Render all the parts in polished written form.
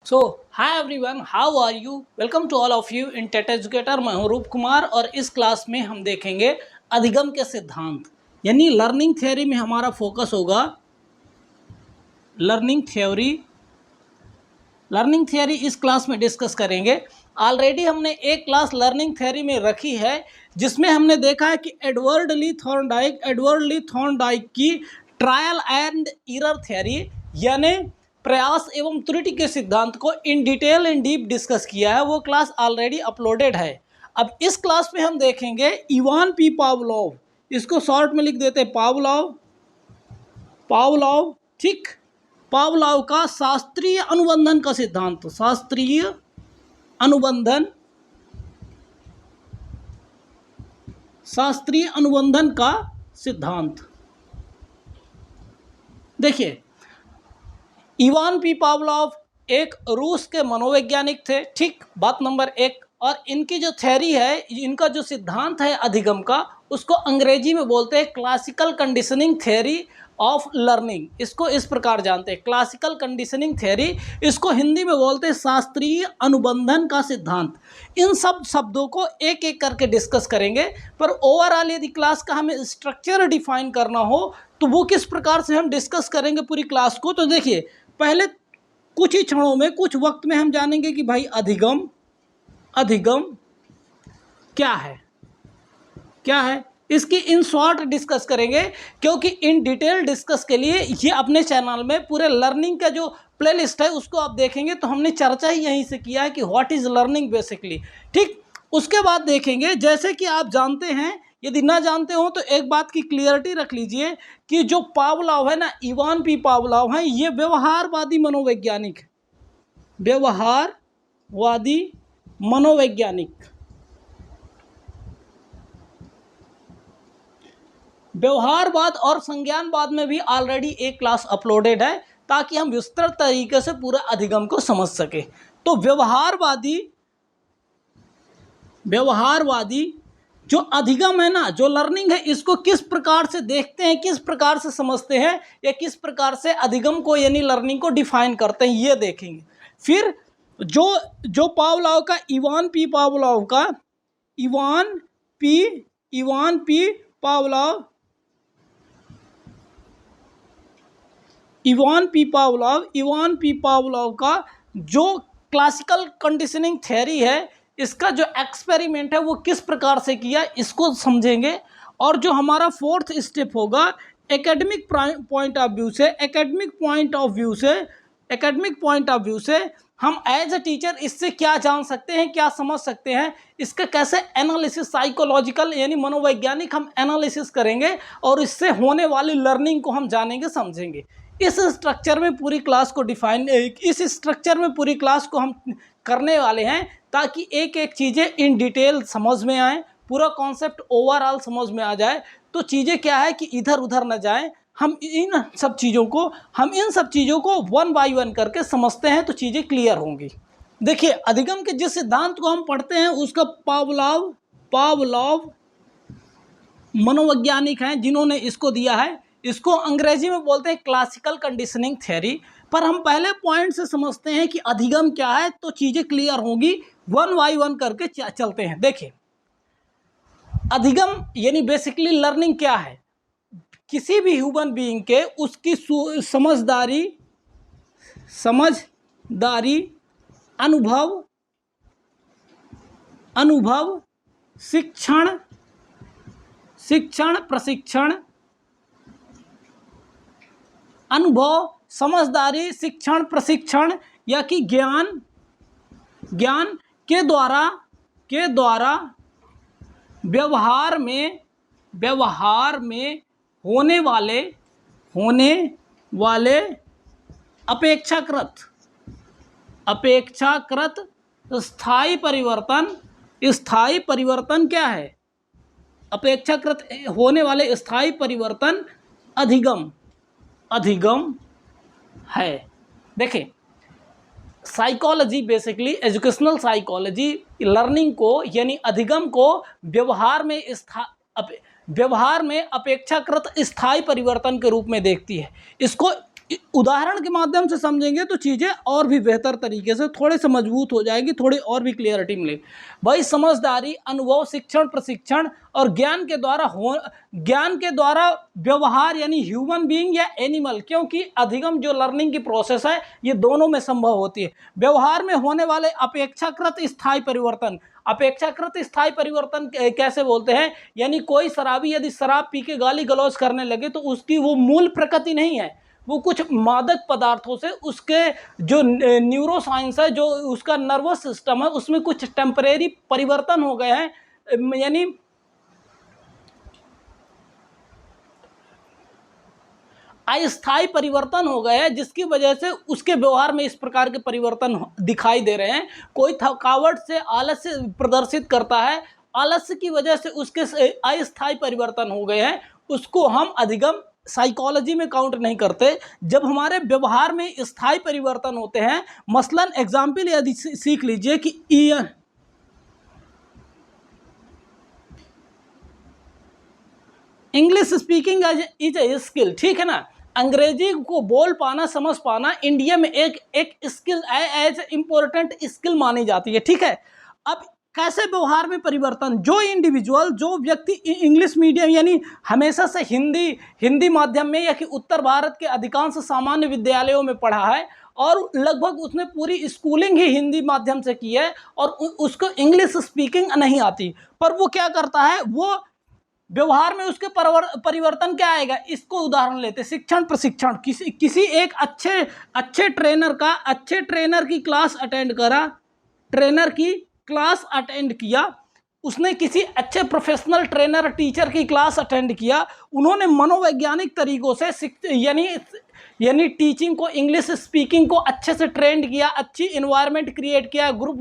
So hi everyone, how are you? Welcome to all of you in TET educator. मैं हूं रूप कुमार और इस क्लास में हम देखेंगे अधिगम के सिद्धांत, यानी लर्निंग थ्योरी में हमारा फोकस होगा। लर्निंग थ्योरी इस क्लास में डिस्कस करेंगे। ऑलरेडी हमने एक क्लास लर्निंग थ्योरी में रखी है जिसमें हमने देखा है कि एडवर्ड ली थॉर्नडाइक की ट्रायल एंड एरर थ्योरी यानी प्रयास एवं त्रुटि के सिद्धांत को in detail in deep discuss किया है। वो क्लास ऑलरेडी अपलोडेड है। अब इस क्लास में हम देखेंगे इवान पी पावलोव, इसको शॉर्ट में लिख देते हैं पावलोव, ठीक। पावलोव का शास्त्रीय अनुबंधन का सिद्धांत, शास्त्रीय अनुबंधन का सिद्धांत। देखिए, इवान पी पावलोव एक रूस के मनोवैज्ञानिक थे, ठीक, बात नंबर एक। और इनकी जो थ्योरी है, इनका जो सिद्धांत है अधिगम का, उसको अंग्रेजी में बोलते हैं classical conditioning theory of learning. इसको इस प्रकार जानते हैं, क्लासिकल कंडीशनिंग थ्योरी। इसको हिंदी में बोलते हैं शास्त्रीय अनुबंधन का सिद्धांत। इन सब शब्दों को एक एक करके डिस्कस करेंगे, पर ओवरऑल यदि क्लास का हमें स्ट्रक्चर डिफाइन करना हो तो वो किस प्रकार से हम डिस्कस करेंगे पूरी क्लास को। तो देखिए, पहले कुछ ही क्षणों में, कुछ वक्त में हम जानेंगे कि भाई अधिगम क्या है। इसकी इन शॉर्ट डिस्कस करेंगे, क्योंकि इन डिटेल डिस्कस के लिए ये अपने चैनल में पूरे लर्निंग का जो प्लेलिस्ट है उसको आप देखेंगे तो हमने चर्चा ही यहीं से किया है कि व्हाट इज़ लर्निंग बेसिकली, ठीक। उसके बाद देखेंगे, जैसे कि आप जानते हैं, यदि ना जानते हो तो एक बात की क्लियरिटी रख लीजिए कि जो पावलोव है ना, इवान पी पावलोव हैं, ये व्यवहारवादी मनोवैज्ञानिक व्यवहारवाद और संज्ञानवाद में भी ऑलरेडी एक क्लास अपलोडेड है, ताकि हम विस्तृत तरीके से पूरा अधिगम को समझ सके। तो व्यवहारवादी जो अधिगम है ना, जो लर्निंग है, इसको किस प्रकार से देखते हैं, किस प्रकार से समझते हैं, या किस प्रकार से अधिगम को यानी लर्निंग को डिफाइन करते हैं, ये देखेंगे। फिर जो पावलोव का इवान पी पावलोव का जो क्लासिकल कंडीशनिंग थ्योरी है, इसका जो एक्सपेरिमेंट है वो किस प्रकार से किया, इसको समझेंगे। और जो हमारा फोर्थ स्टेप होगा, एकेडमिक पॉइंट ऑफ व्यू से हम एज अ टीचर इससे क्या जान सकते हैं, क्या समझ सकते हैं, इसका कैसे एनालिसिस, साइकोलॉजिकल यानी मनोवैज्ञानिक हम एनालिसिस करेंगे और इससे होने वाली लर्निंग को हम जानेंगे, समझेंगे। इस स्ट्रक्चर में पूरी क्लास को हम करने वाले हैं, ताकि एक एक चीज़ें इन डिटेल समझ में आए, पूरा कॉन्सेप्ट ओवरऑल समझ में आ जाए। तो चीज़ें क्या है कि इधर उधर न जाएं। हम इन सब चीज़ों को वन बाय वन करके समझते हैं तो चीज़ें क्लियर होंगी। देखिए, अधिगम के जिस सिद्धांत को हम पढ़ते हैं उसका पावलोव मनोवैज्ञानिक हैं जिन्होंने इसको दिया है। इसको अंग्रेजी में बोलते हैं क्लासिकल कंडीशनिंग थ्योरी। पर हम पहले पॉइंट से समझते हैं कि अधिगम क्या है, तो चीज़ें क्लियर होंगी। वन बाय वन करके चलते हैं। देखिए, अधिगम यानी बेसिकली लर्निंग क्या है। किसी भी ह्यूमन बीइंग के उसकी समझदारी, अनुभव, शिक्षण, प्रशिक्षण, अनुभव, समझदारी, शिक्षण, प्रशिक्षण या कि ज्ञान के द्वारा व्यवहार में होने वाले अपेक्षाकृत स्थायी परिवर्तन क्या है? अपेक्षाकृत होने वाले स्थायी परिवर्तन अधिगम है। देखें, psychology basically, educational psychology learning को यानी अधिगम को व्यवहार में अपेक्षाकृत स्थायी परिवर्तन के रूप में देखती है। इसको उदाहरण के माध्यम से समझेंगे तो चीज़ें और भी बेहतर तरीके से थोड़े से मजबूत हो जाएगी, थोड़ी और भी क्लियरिटी मिलेगी। भाई समझदारी, अनुभव, शिक्षण, प्रशिक्षण और ज्ञान के द्वारा व्यवहार यानी ह्यूमन बीइंग या एनिमल, क्योंकि अधिगम जो लर्निंग की प्रोसेस है ये दोनों में संभव होती है। व्यवहार में होने वाले अपेक्षाकृत स्थायी परिवर्तन, अपेक्षाकृत स्थायी परिवर्तन कैसे बोलते हैं, यानी कोई शराबी यदि शराब पी के गाली गलौज करने लगे तो उसकी वो मूल प्रकृति नहीं है, वो कुछ मादक पदार्थों से उसके जो न्यूरो साइंस है, जो उसका नर्वस सिस्टम है, उसमें कुछ टेम्परेरी परिवर्तन हो गए हैं, यानी अस्थायी परिवर्तन हो गए हैं, जिसकी वजह से उसके व्यवहार में इस प्रकार के परिवर्तन दिखाई दे रहे हैं। कोई थकावट से आलस्य प्रदर्शित करता है, आलस्य की वजह से उसके अस्थायी परिवर्तन हो गए हैं, उसको हम अधिगम साइकोलॉजी में काउंट नहीं करते। जब हमारे व्यवहार में स्थायी परिवर्तन होते हैं, मसलन एग्जाम्पल यदि सीख लीजिए कि English speaking is a skill, ठीक है ना, अंग्रेजी को बोल पाना, समझ पाना इंडिया में एक स्किल एज इम्पोर्टेंट स्किल मानी जाती है, ठीक है। अब कैसे व्यवहार में परिवर्तन, जो इंडिविजुअल, जो व्यक्ति इंग्लिश मीडियम यानी हमेशा से हिंदी माध्यम में या कि उत्तर भारत के अधिकांश सामान्य विद्यालयों में पढ़ा है और लगभग उसने पूरी स्कूलिंग ही हिंदी माध्यम से की है और उसको इंग्लिश स्पीकिंग नहीं आती, पर वो क्या करता है, वो व्यवहार में उसके परिवर्तन क्या आएगा। इसको उदाहरण लेते, शिक्षण प्रशिक्षण, किसी एक अच्छे ट्रेनर की क्लास अटेंड करा, ट्रेनर की क्लास अटेंड किया, उसने किसी अच्छे प्रोफेशनल ट्रेनर टीचर की क्लास अटेंड किया, उन्होंने मनोवैज्ञानिक तरीकों से यानी टीचिंग को, इंग्लिश स्पीकिंग को अच्छे से ट्रेंड किया, अच्छी इन्वायरमेंट क्रिएट किया, ग्रुप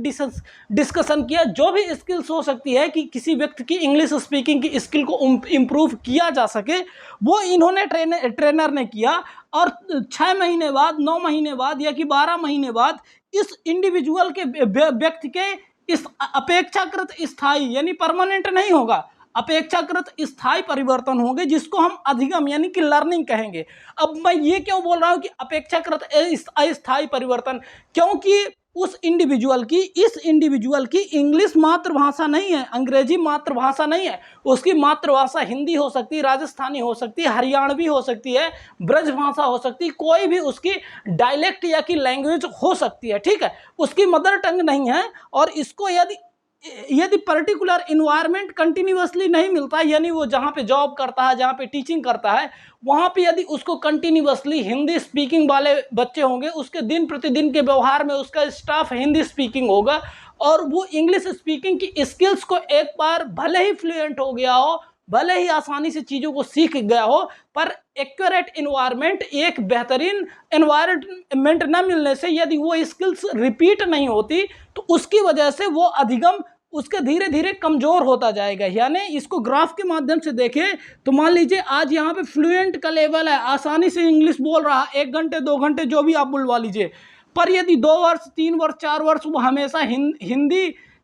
डिस्कशन किया, जो भी स्किल्स हो सकती है कि किसी व्यक्ति की इंग्लिश स्पीकिंग की स्किल को इम्प्रूव किया जा सके, वो इन्होंने ट्रेनर ने किया। और 6 महीने बाद, 9 महीने बाद या कि 12 महीने बाद इस इंडिविजुअल के व्यक्ति के इस अपेक्षाकृत स्थायी यानी परमानेंट नहीं होगा, अपेक्षाकृत स्थायी परिवर्तन होंगे, जिसको हम अधिगम यानी कि लर्निंग कहेंगे। अब मैं ये क्यों बोल रहा हूँ कि अपेक्षाकृत अस्थायी परिवर्तन, क्योंकि इस इंडिविजुअल की इंग्लिश मातृभाषा नहीं है, अंग्रेजी मातृभाषा नहीं है, उसकी मातृभाषा हिंदी हो सकती है, राजस्थानी हो सकती है, हरियाणवी हो सकती है, ब्रज भाषा हो सकती है, कोई भी उसकी डायलेक्ट या की लैंग्वेज हो सकती है, ठीक है, उसकी मदर टंग नहीं है। और इसको यदि पर्टिकुलर इन्वायरमेंट कंटिन्यूअसली नहीं मिलता, यानी वो जहाँ पे जॉब करता है, जहाँ पे टीचिंग करता है, वहाँ पे यदि उसको कंटिन्यूअसली हिंदी स्पीकिंग वाले बच्चे होंगे, उसके दिन प्रतिदिन के व्यवहार में उसका स्टाफ हिंदी स्पीकिंग होगा और वो इंग्लिश स्पीकिंग की स्किल्स को एक बार भले ही फ्लुएंट हो गया हो, भले ही आसानी से चीज़ों को सीख गया हो, पर एक्यूरेट इन्वायरमेंट, एक बेहतरीन इन्वायरमेंट न मिलने से यदि वो स्किल्स रिपीट नहीं होती तो उसकी वजह से वो अधिगम उसके धीरे धीरे कमज़ोर होता जाएगा। यानी इसको ग्राफ के माध्यम से देखें तो मान लीजिए आज यहाँ पे फ्लुएंट का लेवल है, आसानी से इंग्लिश बोल रहा है, 1 घंटे 2 घंटे जो भी आप बुलवा लीजिए, पर यदि 2 वर्ष 3 वर्ष 4 वर्ष वो हमेशा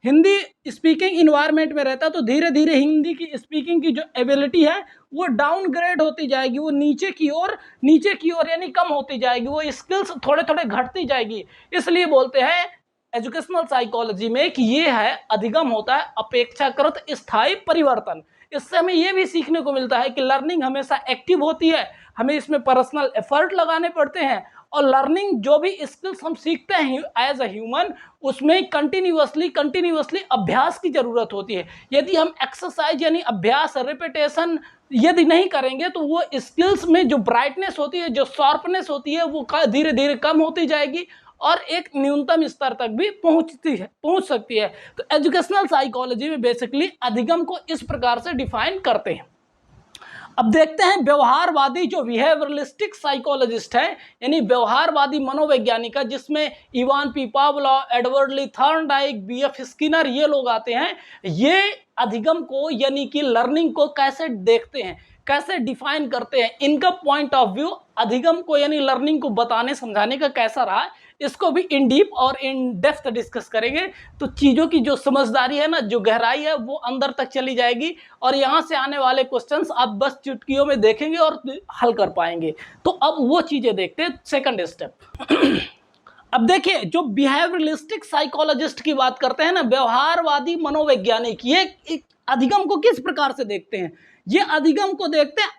हिंदी स्पीकिंग इन्वायरमेंट में रहता है तो धीरे धीरे हिंदी की स्पीकिंग की जो एबिलिटी है वो डाउनग्रेड होती जाएगी, वो नीचे की ओर यानी कम होती जाएगी, वो स्किल्स थोड़े थोड़े घटती जाएगी। इसलिए बोलते हैं एजुकेशनल साइकोलॉजी में कि ये है अधिगम होता है अपेक्षाकृत स्थायी परिवर्तन। इससे हमें ये भी सीखने को मिलता है कि लर्निंग हमेशा एक्टिव होती है, हमें इसमें पर्सनल एफर्ट लगाने पड़ते हैं और लर्निंग जो भी स्किल्स हम सीखते हैं एज अ ह्यूमन, उसमें कंटिन्यूअसली अभ्यास की ज़रूरत होती है। यदि हम एक्सरसाइज यानी अभ्यास, रिपीटेशन यदि नहीं करेंगे तो वो स्किल्स में जो ब्राइटनेस होती है, जो शार्पनेस होती है, वो धीरे धीरे कम होती जाएगी और एक न्यूनतम स्तर तक भी पहुंच सकती है। तो एजुकेशनल साइकोलॉजी में बेसिकली अधिगम को इस प्रकार से डिफाइन करते हैं। अब देखते हैं व्यवहारवादी जो बिहेवियरलिस्टिक साइकोलॉजिस्ट है, यानी व्यवहारवादी मनोवैज्ञानिक, जिसमें इवान पी पावलोव, एडवर्ड ली थॉर्नडाइक, बीएफ स्किनर, ये लोग आते हैं। ये अधिगम को यानी कि लर्निंग को कैसे देखते हैं, कैसे डिफाइन करते हैं, इनका पॉइंट ऑफ व्यू अधिगम को यानी लर्निंग को बताने समझाने का कैसा रहा, इसको भी इन डीप और इन डेप्थ डिस्कस करेंगे। तो चीज़ों की जो समझदारी है ना, जो गहराई है, वो अंदर तक चली जाएगी और यहाँ से आने वाले क्वेश्चंस आप बस चुटकियों में देखेंगे और हल कर पाएंगे। तो अब वो चीज़ें देखते हैं। सेकंड स्टेप अब देखिए, जो बिहेवियरलिस्टिक साइकोलॉजिस्ट की बात करते हैं ना, व्यवहारवादी मनोवैज्ञानिक, ये अधिगम को किस प्रकार से देखते हैं? ये अधिगम को देखते हैं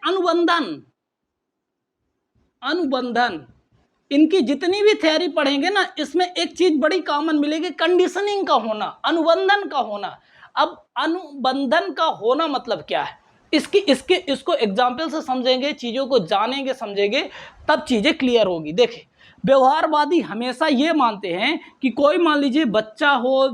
अनुबंधन। इनकी जितनी भी थ्योरी पढ़ेंगे ना, इसमें एक चीज बड़ी कॉमन मिलेगी, कंडीशनिंग का होना, अनुबंधन का होना। अब अनुबंधन का होना मतलब क्या है? इसको एग्जाम्पल से समझेंगे, चीजों को जानेंगे, समझेंगे, तब चीजें क्लियर होगी। देखिए, व्यवहारवादी हमेशा ये मानते हैं कि कोई, मान लीजिए बच्चा हो,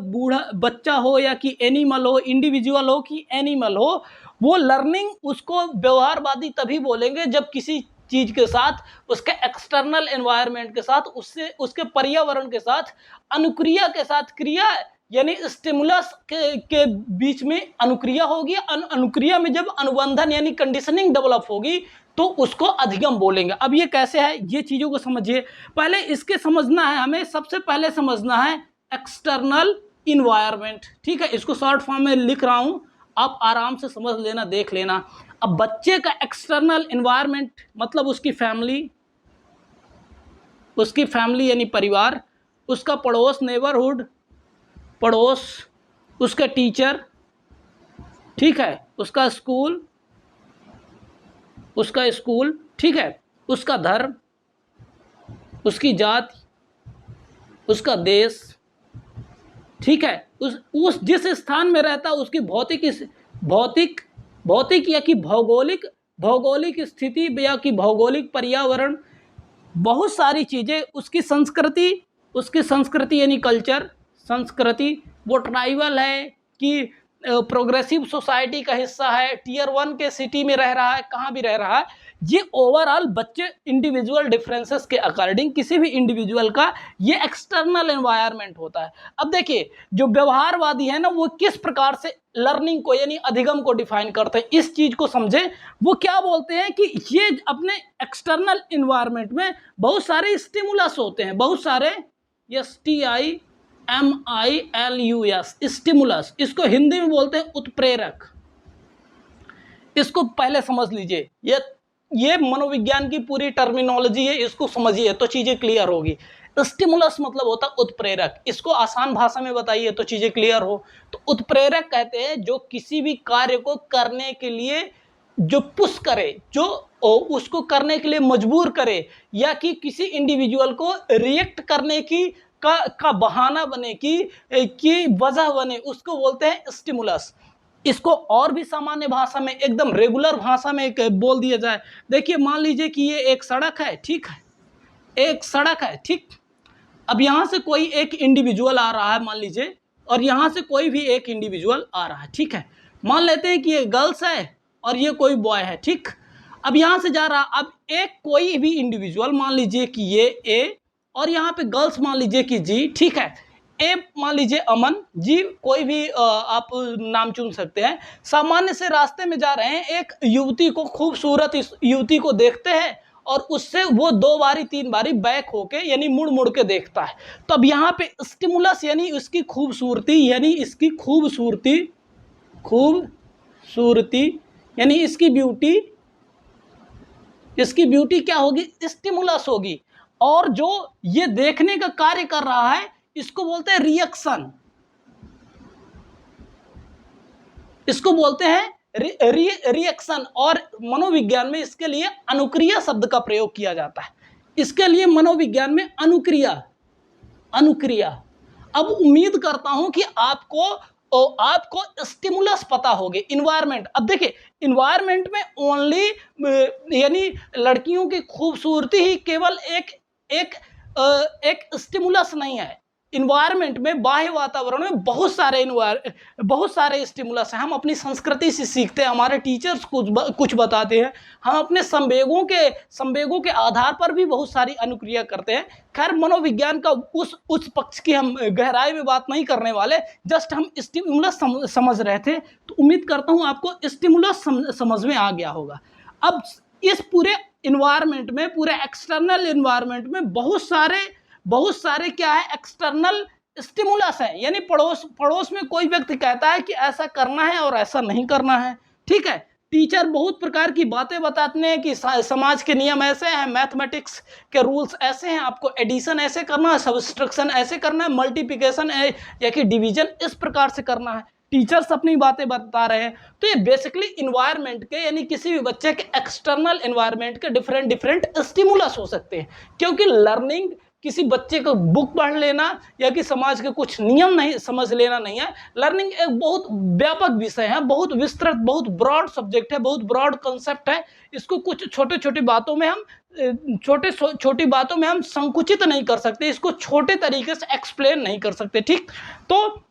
बच्चा हो या कि एनिमल हो, इंडिविजुअल हो कि एनिमल हो, वो लर्निंग, उसको व्यवहारवादी तभी बोलेंगे जब किसी चीज के साथ, उसके एक्सटर्नल एनवायरनमेंट के साथ, उसके पर्यावरण के साथ, अनुक्रिया के साथ, क्रिया यानी स्टिमुलस के बीच में अनुक्रिया होगी। अनुक्रिया में जब अनुबंधन यानी कंडीशनिंग डेवलप होगी तो उसको अधिगम बोलेंगे। अब ये कैसे है, ये चीज़ों को समझिए। पहले इसके समझना है हमें, सबसे पहले समझना है एक्सटर्नल इन्वायरमेंट। ठीक है, इसको शॉर्ट फॉर्म में लिख रहा हूँ, आप आराम से समझ लेना, देख लेना। अब बच्चे का एक्सटर्नल इन्वायरमेंट मतलब उसकी फैमिली यानी परिवार, उसका पड़ोस नेबरहुड, पड़ोस, उसका टीचर, ठीक है, उसका स्कूल, ठीक है, उसका धर्म, उसकी जाति, उसका देश, ठीक है, उस जिस स्थान में रहता है उसकी भौतिक या कि भौगोलिक स्थिति या कि भौगोलिक पर्यावरण, बहुत सारी चीज़ें, उसकी संस्कृति यानी कल्चर, संस्कृति, वो ट्राइबल है कि प्रोग्रेसिव सोसाइटी का हिस्सा है, टीयर 1 के सिटी में रह रहा है, कहाँ भी रह रहा है। ये ओवरऑल बच्चे इंडिविजुअल डिफरेंसेस के अकॉर्डिंग किसी भी इंडिविजुअल का ये एक्सटर्नल एनवायरनमेंट होता है। अब देखिए, जो व्यवहारवादी है ना, वो किस प्रकार से लर्निंग को यानी अधिगम को डिफाइन करते हैं, इस चीज को समझें। वो क्या बोलते हैं कि ये अपने एक्सटर्नल एनवायरनमेंट में बहुत सारे स्टिमुलस होते हैं, बहुत सारे STIMULUS स्टिमुलस, इसको हिंदी में बोलते हैं उत्प्रेरक। इसको पहले समझ लीजिए, ये मनोविज्ञान की पूरी टर्मिनोलॉजी है, इसको समझिए तो चीजें क्लियर होगी। स्टिमुलस मतलब होता है उत्प्रेरक, इसको आसान भाषा में बताइए तो चीजें क्लियर हो। तो उत्प्रेरक कहते हैं जो किसी भी कार्य को करने के लिए जो पुश करे, जो उसको करने के लिए मजबूर करे, या कि किसी इंडिविजुअल को रिएक्ट करने की का बहाना बने, की वजह बने, उसको बोलते हैं स्टिमुलस। इसको और भी सामान्य भाषा में, एकदम रेगुलर भाषा में बोल दिया जाए, देखिए मान लीजिए कि ये एक सड़क है, ठीक है, एक सड़क है, ठीक। अब यहाँ से कोई एक इंडिविजुअल आ रहा है मान लीजिए, और यहाँ से कोई भी एक इंडिविजुअल आ रहा है, ठीक है। मान लेते हैं कि ये गर्ल्स है और ये कोई बॉय है, ठीक। अब यहाँ से जा रहा, अब एक कोई भी इंडिविजुअल, मान लीजिए कि ये ए, और यहाँ पे गर्ल्स मान लीजिए कि जी, ठीक है। ए मान लीजिए अमन, जी कोई भी आप नाम चुन सकते हैं। सामान्य से रास्ते में जा रहे हैं, एक युवती को, खूबसूरत इस युवती को देखते हैं और उससे वो 2 बारी 3 बारी बैक होके यानी मुड़ मुड़ के देखता है। तो अब यहाँ पे स्टिमुलस यानी इसकी खूबसूरती, यानी इसकी खूबसूरती यानी इसकी ब्यूटी क्या होगी? स्टिमुलस होगी। और जो ये देखने का कार्य कर रहा है इसको बोलते हैं रिएक्शन, इसको बोलते हैं रिएक्शन। और मनोविज्ञान में इसके लिए अनुक्रिया शब्द का प्रयोग किया जाता है। इसके लिए मनोविज्ञान में अनुक्रिया। अब उम्मीद करता हूं कि आपको स्टिमुलस पता होगे, इन्वायरमेंट। अब देखिए, इन्वायरमेंट में ओनली यानी लड़कियों की खूबसूरती ही केवल एक स्टिमुलस नहीं है। इन्वायरमेंट में, बाह्य वातावरण में बहुत सारे स्टिमुलस हैं। हम अपनी संस्कृति से सीखते हैं, हमारे टीचर्स कुछ बताते हैं, हम अपने संवेगों के आधार पर भी बहुत सारी अनुक्रिया करते हैं। खैर, मनोविज्ञान का उस पक्ष की हम गहराई में बात नहीं करने वाले, जस्ट हम स्टिमुलस समझ रहे थे। तो उम्मीद करता हूँ आपको स्टिमुलस समझ में आ गया होगा। अब इस पूरे इन्वायरमेंट में, पूरे एक्सटर्नल इन्वायरमेंट में बहुत सारे बहुत सारे क्या है, एक्सटर्नल स्टिमुलस है, यानी पड़ोस में कोई व्यक्ति कहता है कि ऐसा करना है और ऐसा नहीं करना है, ठीक है। टीचर बहुत प्रकार की बातें बताते हैं कि समाज के नियम ऐसे हैं, मैथमेटिक्स के रूल्स ऐसे हैं, आपको एडिशन ऐसे करना है, सब्सट्रैक्शन ऐसे करना है, मल्टीप्लिकेशन या कि डिवीजन इस प्रकार से करना है। टीचर्स अपनी बातें बता रहे हैं। तो ये बेसिकली इन्वायरमेंट के, यानी किसी भी बच्चे के एक्सटर्नल इन्वायरमेंट के डिफरेंट स्टिमुलस हो सकते हैं, क्योंकि लर्निंग किसी बच्चे को बुक पढ़ लेना या कि समाज के कुछ नियम नहीं समझ लेना नहीं है। लर्निंग एक बहुत व्यापक विषय है, बहुत विस्तृत, बहुत ब्रॉड सब्जेक्ट है, बहुत ब्रॉड कॉन्सेप्ट है। इसको कुछ छोटी बातों में हम संकुचित नहीं कर सकते, इसको छोटे तरीके से एक्सप्लेन नहीं कर सकते, ठीक। तो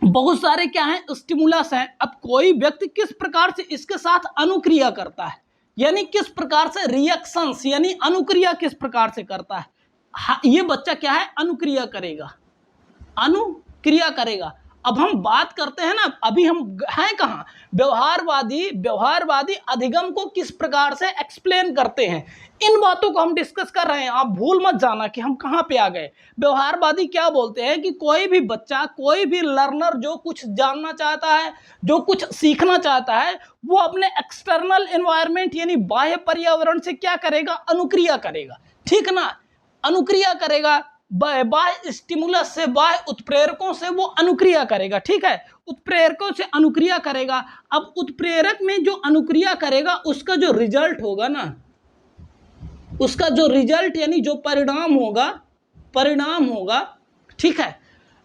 बहुत सारे क्या हैं, स्टिमुलस हैं। अब कोई व्यक्ति किस प्रकार से इसके साथ अनुक्रिया करता है, यानी किस प्रकार से रिएक्शंस, यानी अनुक्रिया किस प्रकार से करता है, ये बच्चा क्या है, अनुक्रिया करेगा। अब हम बात करते हैं ना, अभी हम हैं कहाँ, व्यवहारवादी अधिगम को किस प्रकार से एक्सप्लेन करते हैं, इन बातों को हम डिस्कस कर रहे हैं। आप भूल मत जाना कि हम कहाँ पे आ गए। व्यवहारवादी क्या बोलते हैं कि कोई भी बच्चा, कोई भी लर्नर जो कुछ जानना चाहता है, जो कुछ सीखना चाहता है, वो अपने एक्सटर्नल एनवायरनमेंट यानी बाह्य पर्यावरण से क्या करेगा, अनुक्रिया करेगा, ठीक ना। अनुक्रिया करेगा, बाह्य स्टिमुलस से, बाह्य उत्प्रेरकों से वो अनुक्रिया करेगा, ठीक है। उत्प्रेरकों से अनुक्रिया करेगा। अब उत्प्रेरक में जो अनुक्रिया करेगा उसका जो रिजल्ट होगा ना, उसका जो रिजल्ट यानी जो परिणाम होगा, ठीक है।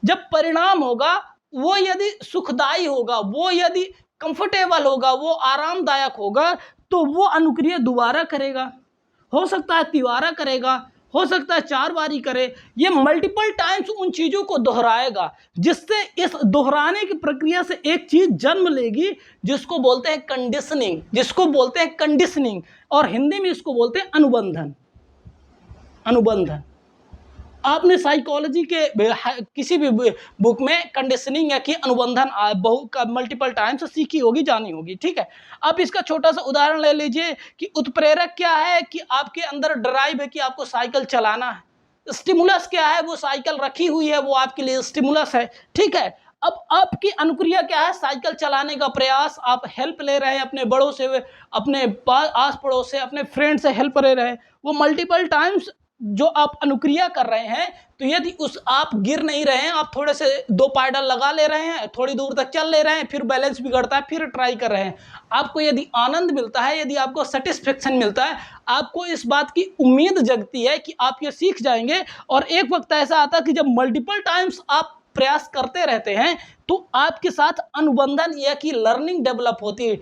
जब परिणाम होगा वो यदि सुखदायी होगा, वो यदि कंफर्टेबल होगा, वो आरामदायक होगा, तो वो अनुक्रिया दोबारा करेगा। हो सकता है तिबारा करेगा, हो सकता है 4 बारी करे। ये मल्टीपल टाइम्स उन चीज़ों को दोहराएगा, जिससे इस दोहराने की प्रक्रिया से एक चीज़ जन्म लेगी जिसको बोलते हैं कंडीशनिंग, और हिंदी में इसको बोलते हैं अनुबंधन। आपने साइकोलॉजी के किसी भी बुक में कंडीशनिंग या कि अनुबंधन मल्टीपल टाइम्स सीखी होगी, जानी होगी, ठीक है। अब इसका छोटा सा उदाहरण ले लीजिए कि उत्प्रेरक क्या है, कि आपके अंदर ड्राइव है कि आपको साइकिल चलाना है। स्टिमुलस क्या है, वो साइकिल रखी हुई है, वो आपके लिए स्टिमुलस है, ठीक है। अब आपकी अनुक्रिया क्या है, साइकिल चलाने का प्रयास, आप हेल्प ले रहे हैं अपने बड़ों से, अपने आस पड़ोस से, अपने फ्रेंड से हेल्प ले रहे हैं। वो मल्टीपल टाइम्स जो आप अनुक्रिया कर रहे हैं, तो यदि आप गिर नहीं रहे हैं, आप थोड़े से 2 पैडल लगा ले रहे हैं, थोड़ी दूर तक चल ले रहे हैं, फिर बैलेंस बिगड़ता है, फिर ट्राई कर रहे हैं, आपको यदि आनंद मिलता है, यदि आपको सेटिस्फेक्शन मिलता है, आपको इस बात की उम्मीद जगती है कि आप ये सीख जाएंगे। और एक वक्त ऐसा आता है कि जब मल्टीपल टाइम्स आप प्रयास करते रहते हैं, तो आपके साथ अनुबंधन या कि लर्निंग डेवलप होती है।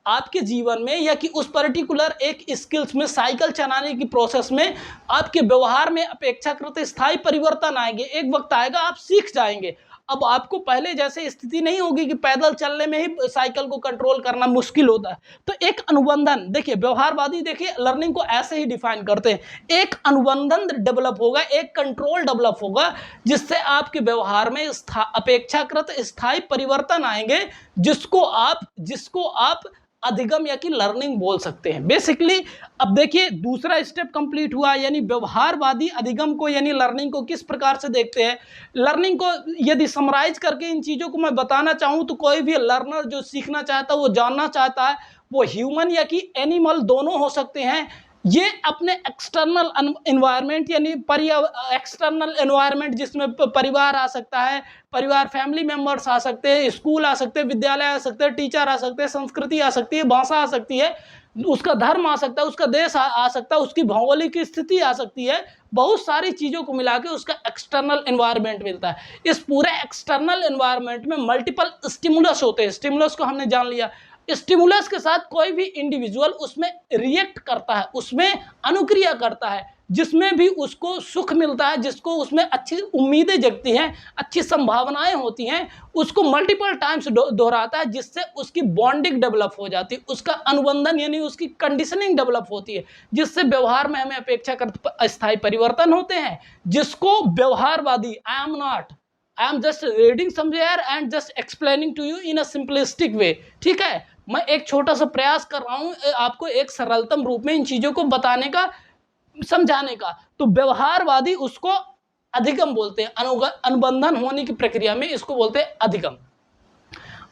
आपके जीवन में या कि उस पर्टिकुलर एक स्किल्स में, साइकिल चलाने की प्रोसेस में आपके व्यवहार में अपेक्षाकृत स्थायी परिवर्तन आएंगे। एक वक्त आएगा आप सीख जाएंगे। अब आपको पहले जैसे स्थिति नहीं होगी कि पैदल चलने में ही साइकिल को कंट्रोल करना मुश्किल होता है। तो एक अनुबंधन, देखिए व्यवहारवादी देखिए लर्निंग को ऐसे ही डिफाइन करते हैं, एक अनुबंधन डेवलप होगा, एक कंट्रोल डेवलप होगा, जिससे आपके व्यवहार में अपेक्षाकृत स्थायी परिवर्तन आएंगे, जिसको आप अधिगम या कि लर्निंग बोल सकते हैं बेसिकली। अब देखिए दूसरा स्टेप कंप्लीट हुआ, यानी व्यवहारवादी अधिगम को यानी लर्निंग को किस प्रकार से देखते हैं। लर्निंग को यदि समराइज करके इन चीज़ों को मैं बताना चाहूँ, तो कोई भी लर्नर जो सीखना चाहता है, वो जानना चाहता है, वो ह्यूमन या कि एनिमल दोनों हो सकते हैं। ये अपने एक्सटर्नल एनवायरनमेंट यानी एक्सटर्नल एनवायरनमेंट, जिसमें परिवार आ सकता है, परिवार फैमिली मेम्बर्स आ सकते हैं, स्कूल आ सकते हैं, विद्यालय आ सकते हैं, टीचर आ सकते हैं, संस्कृति आ सकती है, भाषा आ सकती है, उसका धर्म आ सकता है, उसका देश आ सकता है, उसकी भौगोलिक स्थिति आ सकती है। बहुत सारी चीज़ों को मिला के उसका एक्सटर्नल एनवायरनमेंट मिलता है। इस पूरे एक्सटर्नल एनवायरनमेंट में मल्टीपल स्टिमुलस होते हैं। स्टिमुलस को हमने जान लिया। स्टिमुलस के साथ कोई भी इंडिविजुअल उसमें रिएक्ट करता है, उसमें अनुक्रिया करता है, जिसमें भी उसको सुख मिलता है, जिसको उसमें अच्छी उम्मीदें जगती हैं, अच्छी संभावनाएं होती हैं, उसको मल्टीपल टाइम्स दोहराता है, जिससे उसकी बॉन्डिंग डेवलप हो जाती है, उसका अनुबंधन यानी उसकी कंडीशनिंग डेवलप होती है, जिससे व्यवहार में हमें अपेक्षाकृत अस्थायी परिवर्तन होते हैं, जिसको व्यवहारवादी I am just reading somewhere and just explaining to you in a simplistic way. ठीक है, मैं एक छोटा सा प्रयास कर रहा हूँ आपको एक सरलतम रूप में इन चीज़ों को बताने का, समझाने का, तो व्यवहारवादी उसको अधिगम बोलते हैं। अनुबंधन होने की प्रक्रिया में इसको बोलते हैं अधिगम।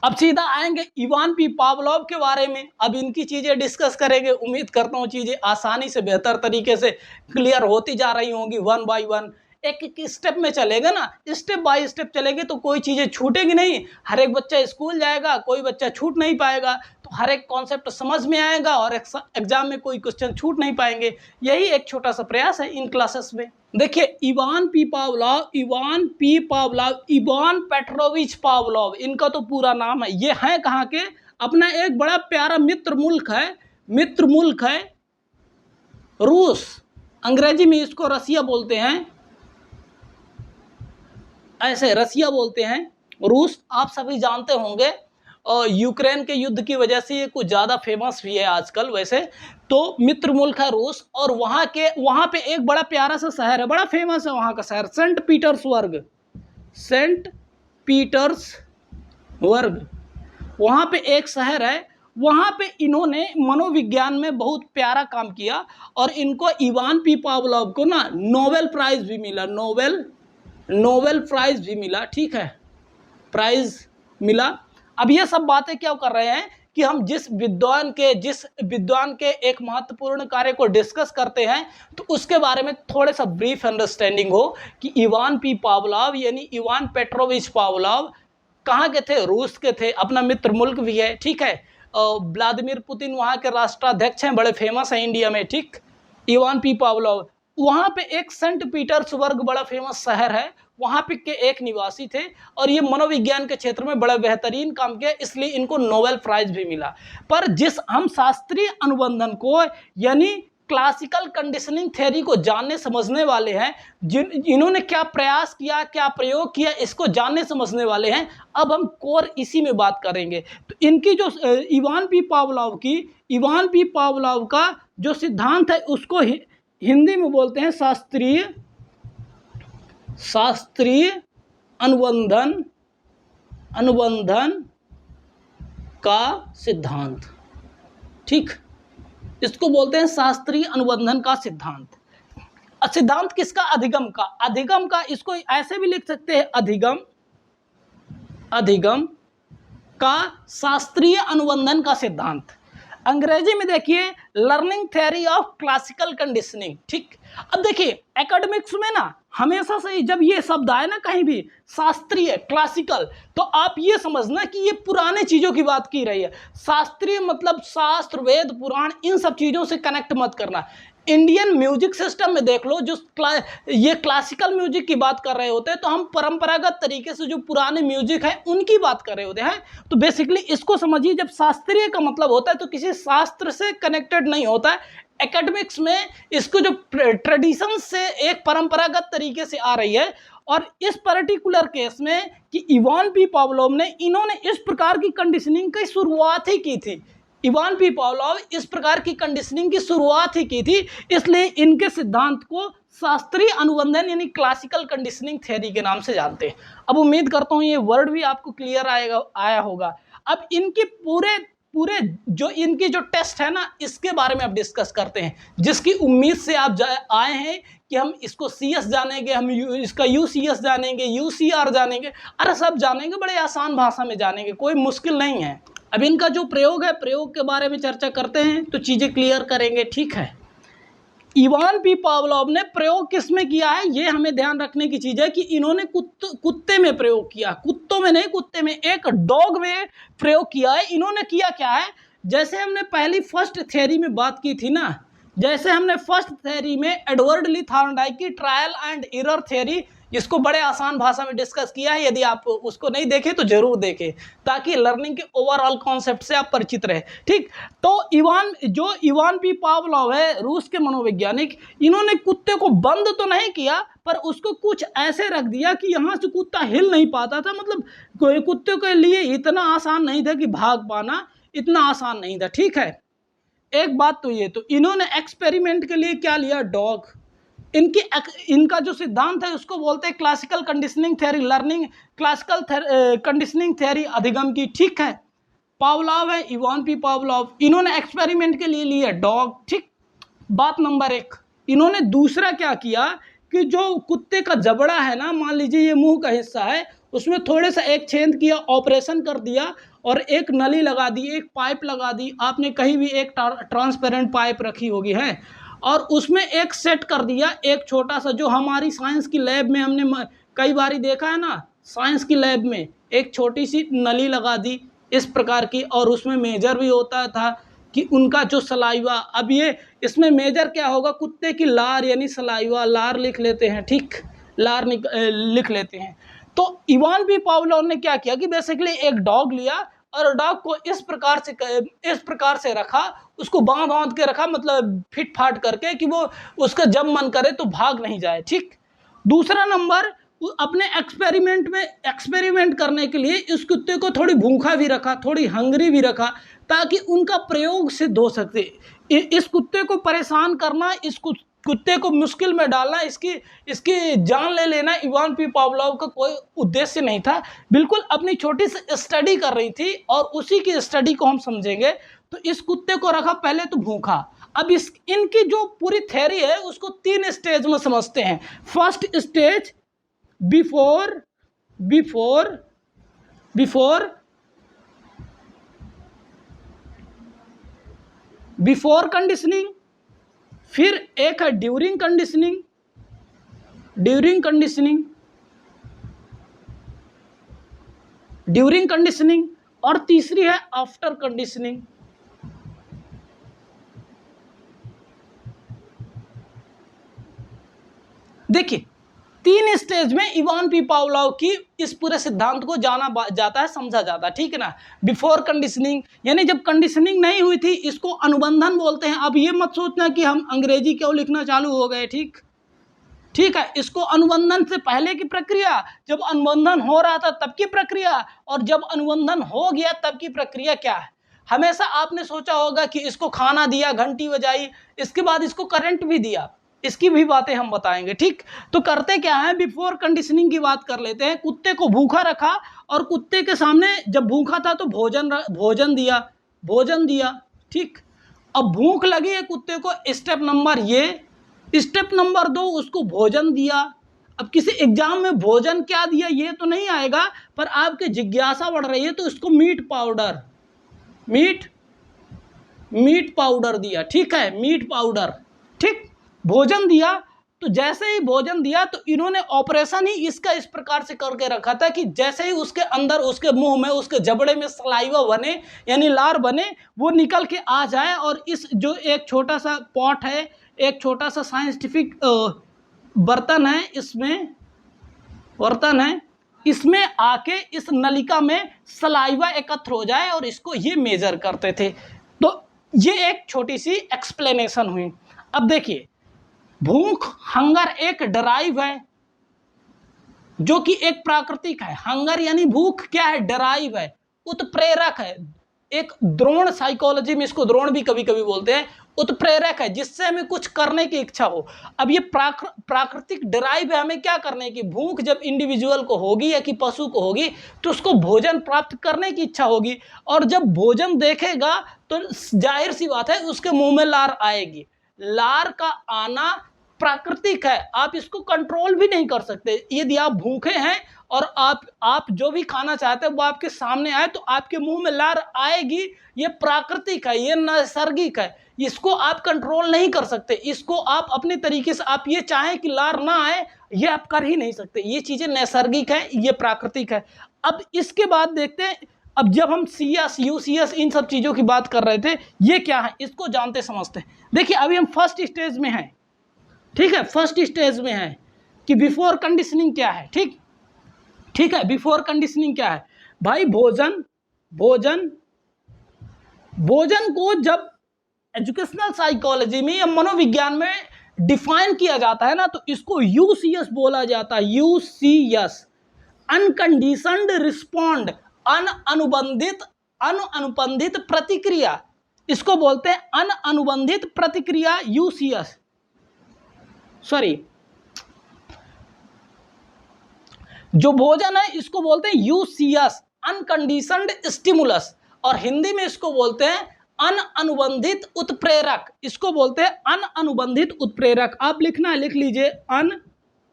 अब सीधा आएंगे इवान पी पावलोव के बारे में। अब इनकी चीजें डिस्कस करेंगे। उम्मीद करता हूँ चीजें आसानी से बेहतर तरीके से क्लियर होती जा रही होंगी, वन बाय वन। एक एक स्टेप में चलेगा ना, स्टेप बाय स्टेप चलेंगे तो कोई चीजें छूटेगी नहीं। हर एक बच्चा स्कूल जाएगा, कोई बच्चा छूट नहीं पाएगा, तो हर एक कॉन्सेप्ट समझ में आएगा और एग्जाम में कोई क्वेश्चन छूट नहीं पाएंगे। यही एक छोटा सा प्रयास है इन क्लासेस में। देखिए, इवान पेट्रोविच पावलोव, इनका तो पूरा नाम है। ये है कहाँ के? अपना एक बड़ा प्यारा मित्र मुल्क है रूस। अंग्रेजी में इसको रसिया बोलते हैं, ऐसे रसिया बोलते हैं। रूस आप सभी जानते होंगे, और यूक्रेन के युद्ध की वजह से ये कुछ ज़्यादा फेमस भी है आजकल वैसे। तो मित्र मुल्क है रूस, और वहाँ पे एक बड़ा प्यारा सा शहर है, बड़ा फेमस है वहाँ का शहर, सेंट पीटर्सबर्ग। वहाँ पे एक शहर है, वहाँ पे इन्होंने मनोविज्ञान में बहुत प्यारा काम किया, और इनको इवान पी पावलोव को ना नोबेल प्राइज भी मिला, नोबेल प्राइज भी मिला, ठीक है, प्राइज मिला। अब ये सब बातें क्या कर रहे हैं कि हम जिस विद्वान के एक महत्वपूर्ण कार्य को डिस्कस करते हैं, तो उसके बारे में थोड़ा सा ब्रीफ अंडरस्टैंडिंग हो कि इवान पी पावलोव यानी इवान पेट्रोविच पावलोव कहाँ के थे? रूस के थे। अपना मित्र मुल्क भी है, ठीक है। व्लादिमीर पुतिन वहाँ के राष्ट्राध्यक्ष हैं, बड़े फेमस हैं इंडिया में, ठीक। इवान पी पावलोव वहाँ पे एक सेंट पीटर्सबर्ग बड़ा फेमस शहर है, वहाँ पे के एक निवासी थे, और ये मनोविज्ञान के क्षेत्र में बड़ा बेहतरीन काम किया, इसलिए इनको नोबेल प्राइज भी मिला। पर जिस हम शास्त्रीय अनुबंधन को यानी क्लासिकल कंडीशनिंग थ्योरी को जानने समझने वाले हैं, इन्होंने क्या प्रयास किया, क्या प्रयोग किया, इसको जानने समझने वाले हैं। अब हम कोर इसी में बात करेंगे। तो इनकी जो इवान पी पावलोव का जो सिद्धांत है, उसको हिंदी में बोलते हैं शास्त्रीय अनुबंधन का सिद्धांत, ठीक। इसको बोलते हैं शास्त्रीय अनुबंधन का सिद्धांत। सिद्धांत किसका? अधिगम का। इसको ऐसे भी लिख सकते हैं, अधिगम का शास्त्रीय अनुबंधन का सिद्धांत। अंग्रेजी में देखिए learning theory of classical conditioning, ठीक। अब देखिए एकेडमिक्स में ना हमेशा से जब ये शब्द आए ना कहीं भी शास्त्रीय, क्लासिकल, तो आप ये समझना कि ये पुराने चीज़ों की बात की रही है। शास्त्रीय मतलब शास्त्र, वेद, पुराण, इन सब चीज़ों से कनेक्ट मत करना। इंडियन म्यूजिक सिस्टम में देख लो, जो ये क्लासिकल म्यूजिक की बात कर रहे होते हैं, तो हम परंपरागत तरीके से जो पुराने म्यूजिक है उनकी बात कर रहे होते हैं। तो बेसिकली इसको समझिए, जब शास्त्रीय का मतलब होता है तो किसी शास्त्र से कनेक्टेड नहीं होता है। एकेडमिक्स में इसको जो ट्रेडिशन से एक परंपरागत तरीके से आ रही है, और इस पर्टिकुलर केस में कि इवान पी पावलोव ने इन्होंने इस प्रकार की कंडीशनिंग की शुरुआत ही की थी। इवान पी पावलोव इस प्रकार की कंडीशनिंग की शुरुआत ही की थी, इसलिए इनके सिद्धांत को शास्त्रीय अनुबंधन यानी क्लासिकल कंडीशनिंग थ्योरी के नाम से जानते हैं। अब उम्मीद करता हूँ ये वर्ड भी आपको क्लियर आया होगा। अब इनके पूरे जो इनकी जो टेस्ट है ना, इसके बारे में अब डिस्कस करते हैं, जिसकी उम्मीद से आप आए हैं कि हम इसको CS जानेंगे, हम इसका UCS जानेंगे, UCR जानेंगे, अरे सब जानेंगे, बड़े आसान भाषा में जानेंगे, कोई मुश्किल नहीं है। अब इनका जो प्रयोग है, प्रयोग के बारे में चर्चा करते हैं तो चीज़ें क्लियर करेंगे, ठीक है। इवान पी पावलोव ने प्रयोग किस में किया है, ये हमें ध्यान रखने की चीज़ है कि इन्होंने कुत्ते में प्रयोग किया, कुत्तों में नहीं, कुत्ते में, एक डॉग में प्रयोग किया है। इन्होंने किया क्या है, जैसे हमने पहली फर्स्ट थ्योरी में बात की थी ना, जैसे हमने फर्स्ट थ्योरी में एडवर्ड ली थॉर्नडाइक की ट्रायल एंड एरर थ्योरी, जिसको बड़े आसान भाषा में डिस्कस किया है, यदि आप उसको नहीं देखें तो जरूर देखें, ताकि लर्निंग के ओवरऑल कॉन्सेप्ट से आप परिचित रहे, ठीक। तो इवान पी पावलोव है, रूस के मनोवैज्ञानिक, इन्होंने कुत्ते को बंद तो नहीं किया, पर उसको कुछ ऐसे रख दिया कि यहाँ से कुत्ता हिल नहीं पाता था। मतलब कोई कुत्ते के लिए इतना आसान नहीं था कि भाग पाना, इतना आसान नहीं था, ठीक है। एक बात तो ये, तो इन्होंने एक्सपेरिमेंट के लिए क्या लिया, डॉग। इनका जो सिद्धांत है उसको बोलते हैं classical conditioning theory, learning classical conditioning theory अधिगम की, ठीक है। पावलोव है, इवान पी पावलोव, इन्होंने एक्सपेरिमेंट के लिए लिया डॉग, ठीक। बात नंबर 1, इन्होंने दूसरा क्या किया कि जो कुत्ते का जबड़ा है ना, मान लीजिए ये मुंह का हिस्सा है, उसमें थोड़े सा एक छेद किया, ऑपरेशन कर दिया और एक नली लगा दी, एक पाइप लगा दी। आपने कहीं भी एक ट्रांसपेरेंट पाइप रखी होगी है, और उसमें एक सेट कर दिया, एक छोटा सा, जो हमारी साइंस की लैब में हमने कई बारी देखा है ना, साइंस की लैब में एक छोटी सी नली लगा दी इस प्रकार की, और उसमें मेजर भी होता था कि उनका जो सलाइवा, अब ये इसमें मेजर क्या होगा, कुत्ते की लार यानी सलाइवा, लार लिख लेते हैं, ठीक, लार लिख लेते हैं। तो इवान पी पावलोव ने क्या किया कि बेसिकली एक डॉग लिया और डॉग को इस प्रकार से रखा, उसको बांध के रखा, मतलब फिट फाट करके, कि वो उसका जब मन करे तो भाग नहीं जाए, ठीक। दूसरा नंबर, अपने एक्सपेरिमेंट करने के लिए इस कुत्ते को थोड़ी भूखा भी रखा, थोड़ी हंगरी भी रखा, ताकि उनका प्रयोग सिद्ध हो सके। इस कुत्ते को परेशान करना, इस कुत्ते को मुश्किल में डालना, इसकी जान ले लेना इवान पी पावलोव का कोई उद्देश्य नहीं था। बिल्कुल अपनी छोटी सी स्टडी कर रही थी, और उसी की स्टडी को हम समझेंगे। तो इस कुत्ते को रखा पहले तो भूखा। अब इनकी जो पूरी थ्योरी है उसको 3 स्टेज में समझते हैं। फर्स्ट स्टेज, बिफोर कंडीशनिंग, फिर एक है ड्यूरिंग कंडीशनिंग, और तीसरी है आफ्टर कंडीशनिंग। देखिए 3 स्टेज में इवान पी पावलोव की इस पूरे सिद्धांत को जाना जाता है, समझा जाता है, ठीक है ना। बिफोर कंडीशनिंग यानी जब कंडीशनिंग नहीं हुई थी, इसको अनुबंधन बोलते हैं। अब ये मत सोचना कि हम अंग्रेजी क्यों लिखना चालू हो गए, ठीक है। इसको अनुबंधन से पहले की प्रक्रिया, जब अनुबंधन हो रहा था तब की प्रक्रिया, और जब अनुबंधन हो गया तब की प्रक्रिया क्या है। हमेशा आपने सोचा होगा कि इसको खाना दिया, घंटी बजाई, इसके बाद इसको करंट भी दिया, इसकी भी बातें हम बताएंगे, ठीक। तो करते क्या है, बिफोर कंडीशनिंग की बात कर लेते हैं। कुत्ते को भूखा रखा, और कुत्ते के सामने जब भूखा था तो भोजन दिया, ठीक। अब भूख लगी है कुत्ते को, स्टेप नंबर 2, उसको भोजन दिया। अब किसी एग्जाम में भोजन क्या दिया ये तो नहीं आएगा, पर आपकी जिज्ञासा बढ़ रही है, तो इसको मीट पाउडर दिया, ठीक है, मीट पाउडर, ठीक। भोजन दिया, तो जैसे ही भोजन दिया तो इन्होंने ऑपरेशन ही इसका इस प्रकार से करके रखा था कि जैसे ही उसके अंदर, उसके मुंह में, उसके जबड़े में सलाइवा बने यानी लार बने, वो निकल के आ जाए, और इस जो एक छोटा सा पॉट है, एक छोटा सा साइंटिफिक बर्तन है, इसमें आके इस नलिका में सलाइवा एकत्र हो जाए, और इसको ये मेजर करते थे। तो ये एक छोटी सी एक्सप्लेनेशन हुई। अब देखिए, भूख, हंगर एक ड्राइव है जो कि एक प्राकृतिक है। हंगर यानी भूख क्या है, ड्राइव है, उत्प्रेरक है, एक द्रोण, साइकोलॉजी में इसको द्रोण भी कभी कभी बोलते हैं, उत्प्रेरक है, जिससे हमें कुछ करने की इच्छा हो। अब ये प्राकृतिक ड्राइव है हमें क्या करने की। भूख जब इंडिविजुअल को होगी या कि पशु को होगी, तो उसको भोजन प्राप्त करने की इच्छा होगी, और जब भोजन देखेगा तो जाहिर सी बात है उसके मुंह में लार आएगी। लार का आना प्राकृतिक है, आप इसको कंट्रोल भी नहीं कर सकते। यदि आप भूखे हैं और आप जो भी खाना चाहते हैं वो आपके सामने आए, तो आपके मुंह में लार आएगी। ये प्राकृतिक है, ये नैसर्गिक है, इसको आप कंट्रोल नहीं कर सकते। इसको आप अपने तरीके से, आप ये चाहें कि लार ना आए, ये आप कर ही नहीं सकते। ये चीजें नैसर्गिक है, ये प्राकृतिक है। अब इसके बाद देखते हैं, अब जब हम CS, UCS इन सब चीजों की बात कर रहे थे, ये क्या है इसको जानते समझते हैं। देखिए अभी हम फर्स्ट स्टेज में हैं, ठीक है, फर्स्ट स्टेज में है कि बिफोर कंडीशनिंग क्या है, ठीक है। बिफोर कंडीशनिंग क्या है भाई, भोजन को जब एजुकेशनल साइकोलॉजी में या मनोविज्ञान में डिफाइन किया जाता है ना, तो इसको UCS बोला जाता है, UCS, अनकंडीशनड रिस्पॉन्ड, अनुबंधित प्रतिक्रिया, इसको बोलते हैं अनुबंधित प्रतिक्रिया, UCS, सॉरी, जो भोजन है इसको बोलते हैं UCS, अनकंडीशनड स्टिमुलस, और हिंदी में इसको बोलते हैं अनुबंधित उत्प्रेरक, इसको बोलते हैं अनुबंधित उत्प्रेरक। आप लिखना है, लिख लीजिए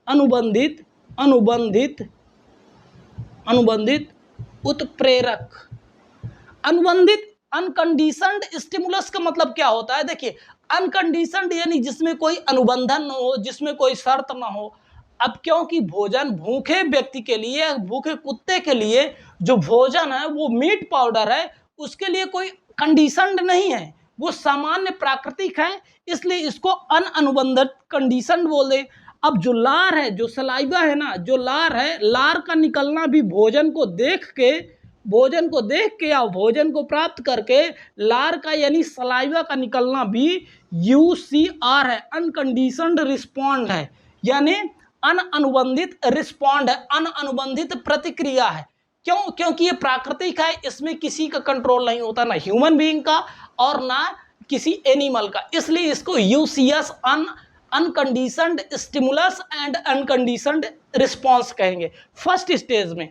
अनुबंधित उत्प्रेरक। अनुबंधित अनकंडीशनड स्टिमुलस का मतलब क्या होता है? देखिए, अनकंडीशनड यानी जिसमें कोई अनुबंधन न हो, जिसमें कोई शर्त न हो। अब क्योंकि भोजन भूखे व्यक्ति के लिए, भूखे कुत्ते के लिए जो भोजन है वो मीट पाउडर है, उसके लिए कोई कंडीशनड नहीं है, वो सामान्य प्राकृतिक है, इसलिए इसको अनुबंधित कंडीशनड बोले। अब जो लार है, जो सलाइवा है ना, जो लार है, लार का निकलना भी भोजन को देख के या भोजन को प्राप्त करके लार का यानी सलाइवा का निकलना भी UCR है, अनकंडीशनड रिस्पॉन्ड है, यानी अनुबंधित रिस्पॉन्ड है, अनुबंधित प्रतिक्रिया है। क्यों? क्योंकि ये प्राकृतिक है, इसमें किसी का कंट्रोल नहीं होता, ना ह्यूमन बीइंग का और ना किसी एनिमल का, इसलिए इसको UCS unconditioned stimulus and unconditioned response कहेंगे फर्स्ट स्टेज में।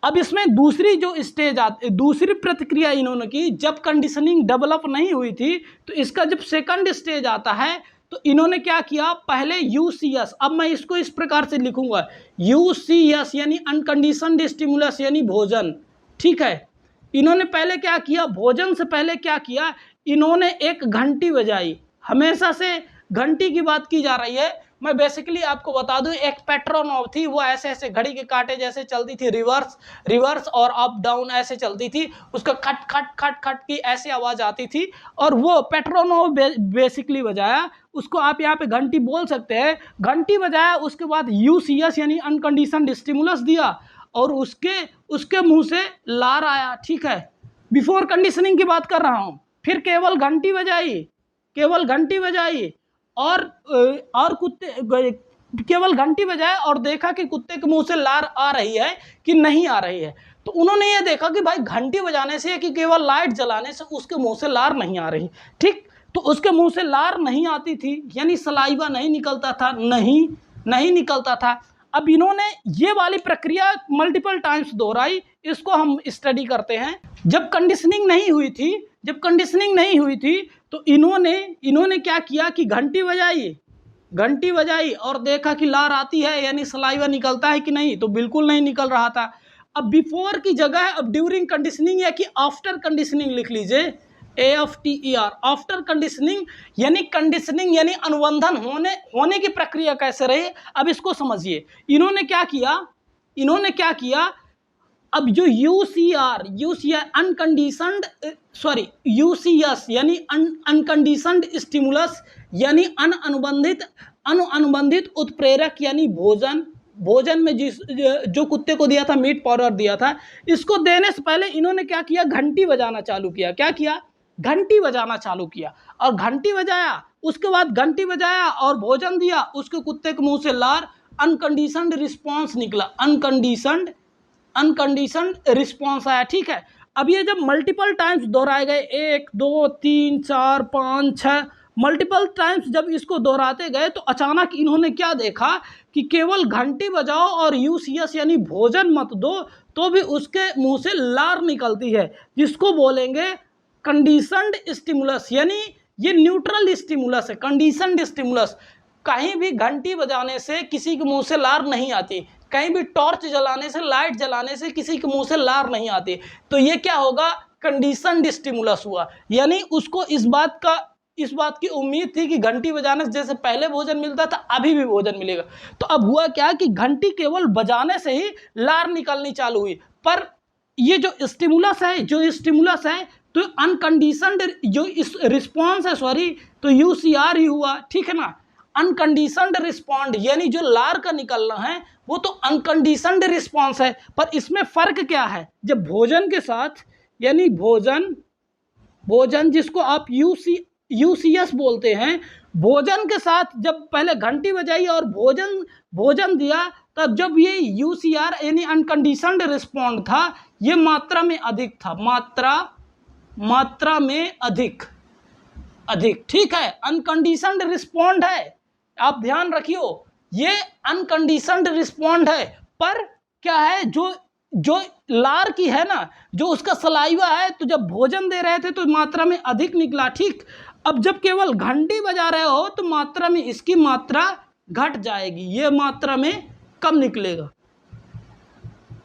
अब इसमें दूसरी जो स्टेज आती, दूसरी प्रतिक्रिया इन्होंने की, जब कंडीशनिंग डेवलप नहीं हुई थी, तो इसका जब सेकंड स्टेज आता है तो इन्होंने क्या किया, पहले UCS, अब मैं इसको इस प्रकार से लिखूंगा, UCS यानी अनकंडीशनड स्टिमुलस यानी भोजन, ठीक है। इन्होंने पहले क्या किया, भोजन से पहले क्या किया, इन्होंने एक घंटी बजाई। हमेशा से घंटी की बात की जा रही है, मैं बेसिकली आपको बता दूं, एक पेट्रोनोव थी, वो ऐसे ऐसे घड़ी के कांटे जैसे चलती थी, रिवर्स और अप डाउन ऐसे चलती थी, उसका खट खट खट खट की ऐसी आवाज़ आती थी, और वो पेट्रोनोव बेसिकली बजाया, उसको आप यहाँ पे घंटी बोल सकते हैं। घंटी बजाया, उसके बाद UCS यानी अनकंडीशनड स्टिमुलस दिया, और उसके मुंह से लार आया, ठीक है। बिफोर कंडीशनिंग की बात कर रहा हूँ। फिर केवल घंटी बजाई और कुत्ते, केवल घंटी बजाए और देखा कि कुत्ते के मुंह से लार आ रही है कि नहीं आ रही है। तो उन्होंने ये देखा कि भाई घंटी बजाने से कि केवल लाइट जलाने से उसके मुंह से लार नहीं आ रही, ठीक। तो उसके मुंह से लार नहीं आती थी, यानी सलाइवा नहीं निकलता था, नहीं निकलता था। अब इन्होंने ये वाली प्रक्रिया मल्टीपल टाइम्स दोहराई, इसको हम स्टडी करते हैं। जब कंडीशनिंग नहीं हुई थी तो इन्होंने क्या किया कि घंटी बजाई और देखा कि लार आती है, यानी सलाइवा निकलता है कि नहीं, तो बिल्कुल नहीं निकल रहा था। अब बिफोर की जगह अब ड्यूरिंग कंडीशनिंग या कि आफ्टर कंडीशनिंग लिख लीजिए, AFTER, आफ्टर कंडीशनिंग यानी अनुबंधन होने की प्रक्रिया कैसे रही, अब इसको समझिए। इन्होंने क्या किया, अब जो UCR UCS यानी अनकंडीशनड स्टिमुलस यानी अनुबंधित उत्प्रेरक यानी भोजन में जो कुत्ते को दिया था, मीट पाउडर दिया था, इसको देने से पहले इन्होंने क्या किया, घंटी बजाना चालू किया। क्या किया? घंटी बजाना चालू किया, और घंटी बजाया, उसके बाद घंटी बजाया और भोजन दिया, उसके कुत्ते के मुंह से लार, अनकंडीशनड रिस्पॉन्स निकला, अनकंडीशनड रिस्पॉन्स आया, ठीक है। अब ये जब मल्टीपल टाइम्स दोहराए गए, 1 2 3 4 5 6 मल्टीपल टाइम्स जब इसको दोहराते गए, तो अचानक इन्होंने क्या देखा कि केवल घंटी बजाओ और UCS यानी भोजन मत दो तो भी उसके मुंह से लार निकलती है, जिसको बोलेंगे कंडीशनड स्टिमुलस, यानी ये न्यूट्रल स्टिमुलस है, कंडीशनड स्टिमुलस। कहीं भी घंटी बजाने से किसी के मुंह से लार नहीं आती, कहीं भी टॉर्च जलाने से, लाइट जलाने से किसी के मुंह से लार नहीं आती, तो ये क्या होगा, कंडीशनड स्टिमुलस हुआ। यानी उसको इस बात की उम्मीद थी कि घंटी बजाने से जैसे पहले भोजन मिलता था, अभी भी भोजन मिलेगा। तो अब हुआ क्या कि घंटी केवल बजाने से ही लार निकलनी चालू हुई, पर ये जो स्टिमुलस है तो अनकंडीशनड जो इस रिस्पॉन्स है, तो UCR ही हुआ, ठीक है ना। अनकंडीशनड रिस्पॉन्ड यानी जो लार का निकलना है वो तो अनकंडीशनड रिस्पॉन्स है, पर इसमें फर्क क्या है, जब भोजन के साथ, यानी भोजन जिसको आप UCS बोलते हैं, भोजन के साथ जब पहले घंटी बजाई और भोजन दिया, तब जब ये UCR यानी अनकंडीशनड रिस्पॉन्ड था, ये मात्रा में अधिक था, मात्रा में अधिक, ठीक है। अनकंडीशनड रिस्पॉन्ड है, आप ध्यान रखियो, ये अनकंडीशनड रिस्पॉन्ड है, पर क्या है, जो लार की है ना, जो उसका सलाइवा है, तो जब भोजन दे रहे थे तो मात्रा में अधिक निकला, ठीक। अब जब केवल घंटी बजा रहे हो तो मात्रा में इसकी मात्रा घट जाएगी, ये मात्रा में कम निकलेगा,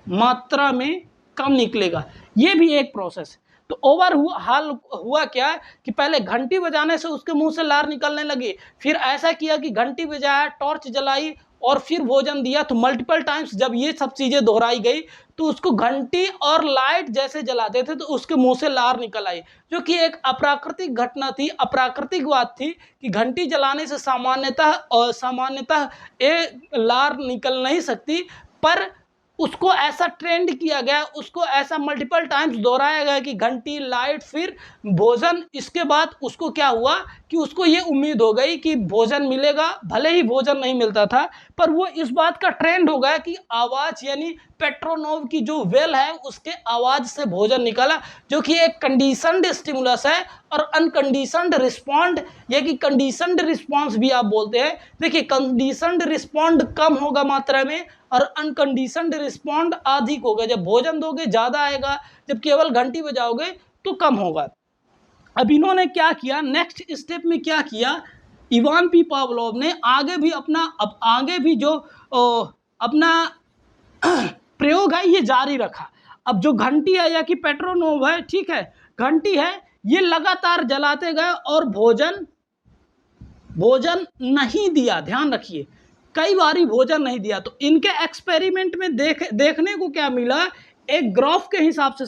मात्रा में कम निकलेगा। ये भी एक प्रोसेस। तो हाल हुआ क्या कि पहले घंटी बजाने से उसके मुंह से लार निकलने लगी, फिर ऐसा किया कि घंटी बजाया, टॉर्च जलाई और फिर भोजन दिया। तो मल्टीपल टाइम्स जब ये सब चीजें दोहराई गई तो उसको घंटी और लाइट जैसे जलाते थे तो उसके मुंह से लार निकल आई, जो कि एक अप्राकृतिक घटना थी, अप्राकृतिक बात थी कि घंटी जलाने से सामान्यतः लार निकल नहीं सकती, पर उसको ऐसा ट्रेंड किया गया, उसको ऐसा मल्टीपल टाइम्स दोहराया गया कि घंटी, लाइट, फिर भोजन। इसके बाद उसको क्या हुआ कि उसको ये उम्मीद हो गई कि भोजन मिलेगा, भले ही भोजन नहीं मिलता था, पर वो इस बात का ट्रेंड हो गया कि आवाज़, यानी पेट्रोनोव की जो वेल है उसके आवाज़ से भोजन निकला, जो कि एक कंडीशनड स्टिमुलस है। और अनकंडीशनड रिस्पॉन्ड, या कि कंडीशनड रिस्पॉन्स भी आप बोलते हैं। देखिए, कंडीशनड रिस्पॉन्ड कम होगा मात्रा में और अनकंडीशनड रिस्पॉन्ड अधिक होगा। जब भोजन दोगे ज़्यादा आएगा, जब केवल घंटी बजाओगे तो कम होगा। अब इन्होंने क्या किया, नेक्स्ट स्टेप में क्या किया, इवान पी पावलोव ने आगे भी जो अपना प्रयोग है ये जारी रखा। अब जो घंटी है या कि पेट्रोनोव है, ठीक है, घंटी है, ये लगातार जलाते गए और भोजन नहीं दिया। ध्यान रखिए, कई बारी भोजन नहीं दिया। तो इनके एक्सपेरिमेंट में देखने को क्या मिला, एक ग्राफ के हिसाब से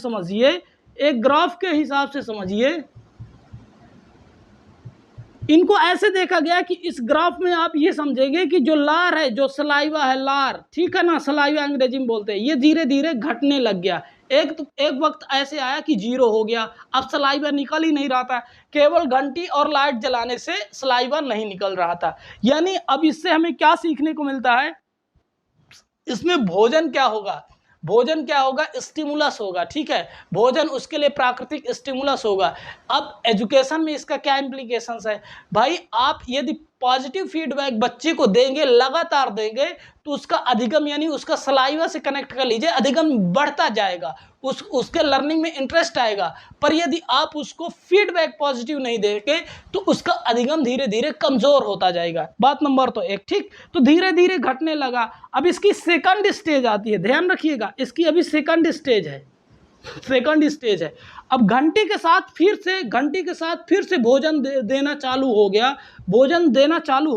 समझिए, इनको ऐसे देखा गया कि इस ग्राफ में आप ये समझेंगे कि जो लार है, जो सलाइवा है, लार, ठीक है ना, सलाइवा अंग्रेजी में बोलते हैं, ये धीरे धीरे घटने लग गया। एक वक्त ऐसे आया कि 0 हो गया, अब सलाइवा निकल ही नहीं रहा था, केवल घंटी और लाइट जलाने से सलाइवा नहीं निकल रहा था। यानी अब इससे हमें क्या सीखने को मिलता है, इसमें भोजन क्या होगा, स्टिमुलस होगा, ठीक है, भोजन उसके लिए प्राकृतिक स्टिमुलस होगा। अब एजुकेशन में इसका क्या इम्प्लीकेशंस है भाई, आप यदि पॉजिटिव फीडबैक बच्चे को देंगे, लगातार देंगे, तो उसका अधिगम, यानी उसका सलाइवा से कनेक्ट कर लीजिए, अधिगम बढ़ता जाएगा, उसके लर्निंग में इंटरेस्ट आएगा। पर यदि आप उसको फीडबैक पॉजिटिव नहीं देंगे तो उसका अधिगम धीरे धीरे कमजोर होता जाएगा। बात नंबर तो 1, ठीक। तो धीरे धीरे घटने लगा। अब इसकी सेकंड स्टेज आती है, ध्यान रखिएगा, इसकी अभी सेकंड स्टेज है। अब घंटी के साथ फिर से भोजन देना चालू हो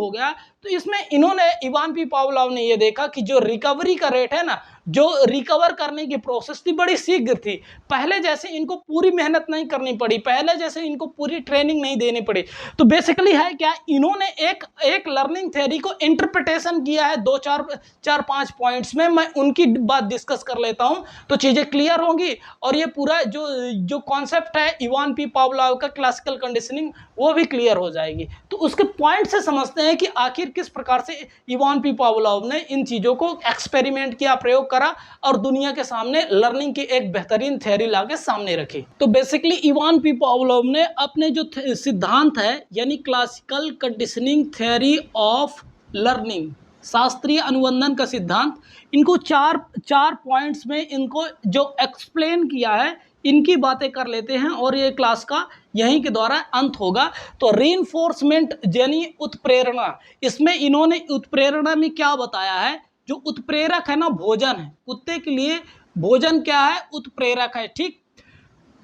गया। तो इसमें इन्होंने, इवान पी पावलोव ने ये देखा कि जो रिकवरी का रेट है ना, जो रिकवर करने की प्रोसेस थी, बड़ी शीघ्र थी। पहले जैसे इनको पूरी मेहनत नहीं करनी पड़ी, पहले जैसे इनको पूरी ट्रेनिंग नहीं देनी पड़ी। तो बेसिकली है क्या, इन्होंने एक लर्निंग थ्योरी को इंटरप्रिटेशन किया है 4-5 पॉइंट्स में। मैं उनकी बात डिस्कस कर लेता हूं तो चीजें क्लियर होंगी, और ये पूरा जो कॉन्सेप्ट है इवान पी पावलोव का क्लासिकल कंडीशनिंग, वो भी क्लियर हो जाएगी। तो उसके पॉइंट से समझते हैं कि आखिर किस प्रकार से इवान पी पावलोव ने इन चीजों को एक्सपेरिमेंट किया, प्रयोग करा और दुनिया के सामने लर्निंग की एक बेहतरीन थ्योरी लाके सामने रखी। तो बेसिकली इवान पी पावलोव ने अपने जो सिद्धांत है, यानी classical conditioning theory of learning, शास्त्रीय अनुबंधन का सिद्धांत, इनको चार पॉइंट्स में इनको जो एक्सप्लेन किया है, इनकी बातें कर लेते हैं और ये क्लास का यहीं के द्वारा अंत होगा। तो रीइंफोर्समेंट यानी उत्प्रेरणा, इसमें इन्होंने उत्प्रेरणा में क्या बताया है, जो उत्प्रेरक है ना, भोजन है, कुत्ते के लिए भोजन क्या है, उत्प्रेरक है, ठीक,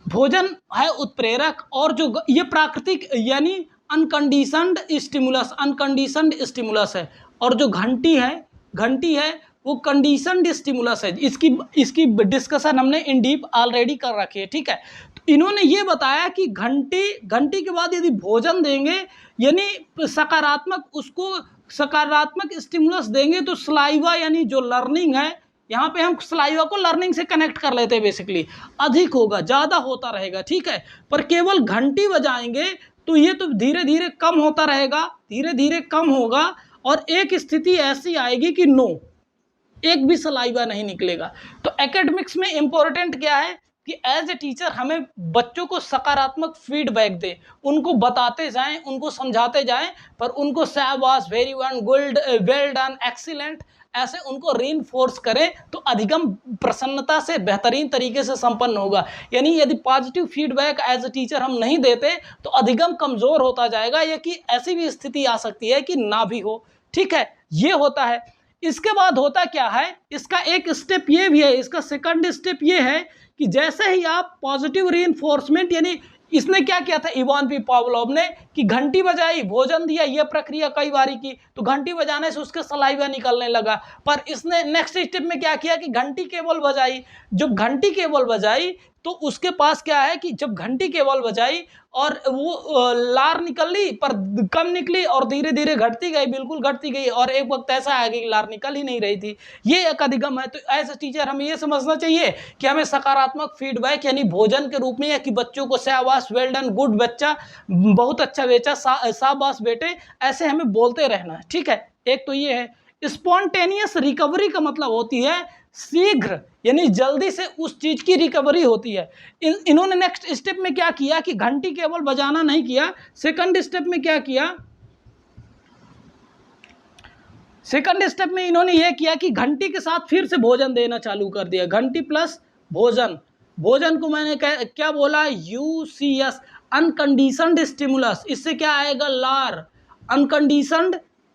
भोजन है उत्प्रेरक। और जो ये प्राकृतिक यानी अनकंडीशनड स्टिमुलस है, और जो घंटी है वो कंडीशनड स्टिमुलस है। इसकी डिस्कशन हमने इन डीप ऑलरेडी कर रखी है, ठीक है। तो इन्होंने ये बताया कि घंटी के बाद यदि भोजन देंगे, यानी सकारात्मक स्टिमुलस देंगे, तो सलाइवा यानी जो लर्निंग है, यहाँ पे हम सलाइवा को लर्निंग से कनेक्ट कर लेते हैं, बेसिकली अधिक होगा, ज़्यादा होता रहेगा, ठीक है। पर केवल घंटी बजाएंगे तो ये तो धीरे धीरे कम होता रहेगा, धीरे धीरे कम होगा, और एक स्थिति ऐसी आएगी कि एक भी सलाइवा नहीं निकलेगा। तो एकेडमिक्स में इम्पोर्टेंट क्या है कि एज ए टीचर हमें बच्चों को सकारात्मक फीडबैक दें, उनको बताते जाएं, उनको समझाते जाएं, पर उनको शाबाश, very one, good, well done, excellent, ऐसे उनको रीइंफोर्स करें तो अधिगम प्रसन्नता से बेहतरीन तरीके से संपन्न होगा। यानी यदि positive feedback as a teacher हम नहीं देते तो अधिगम कमज़ोर होता जाएगा, या कि ऐसी भी स्थिति आ सकती है कि ना भी हो। ठीक है, ये होता है। इसके बाद होता क्या है, इसका एक स्टेप ये भी है, इसका सेकंड स्टेप ये है कि जैसे ही आप पॉजिटिव रीइंफोर्समेंट, यानी इसने क्या किया था इवान पी पावलोव ने, कि घंटी बजाई, भोजन दिया, ये प्रक्रिया कई बारी की, तो घंटी बजाने से उसके सलाइवा निकलने लगा। पर इसने नेक्स्ट स्टेप में क्या किया कि घंटी केवल बजाई। जब घंटी केवल बजाई तो उसके पास क्या है कि जब घंटी केवल बजाई और वो लार निकली पर कम निकली और धीरे धीरे घटती गई, बिल्कुल घटती गई, और एक वक्त ऐसा आ गया कि लार निकल ही नहीं रही थी। ये एक अधिगम है। तो एज ए टीचर हमें ये समझना चाहिए कि हमें सकारात्मक फीडबैक यानी भोजन के रूप में, या कि बच्चों को शाबाश, वेल डन, गुड बच्चा, बहुत अच्छा बेचा, शाबाश बेटे, ऐसे हमें बोलते रहना है। ठीक है, एक तो ये है। स्पॉन्टेनियस रिकवरी का मतलब होती है शीघ्र, यानी जल्दी से उस चीज की रिकवरी होती है। इन्होंने नेक्स्ट स्टेप में क्या किया कि घंटी केवल बजाना नहीं किया, सेकंड स्टेप में क्या किया, सेकंड स्टेप में इन्होंने यह किया कि घंटी के साथ फिर से भोजन देना चालू कर दिया। घंटी प्लस भोजन। भोजन को मैंने क्या बोला, यूसीएस, अनकंडीशनड स्टिमुलस। इससे क्या आएगा, लार,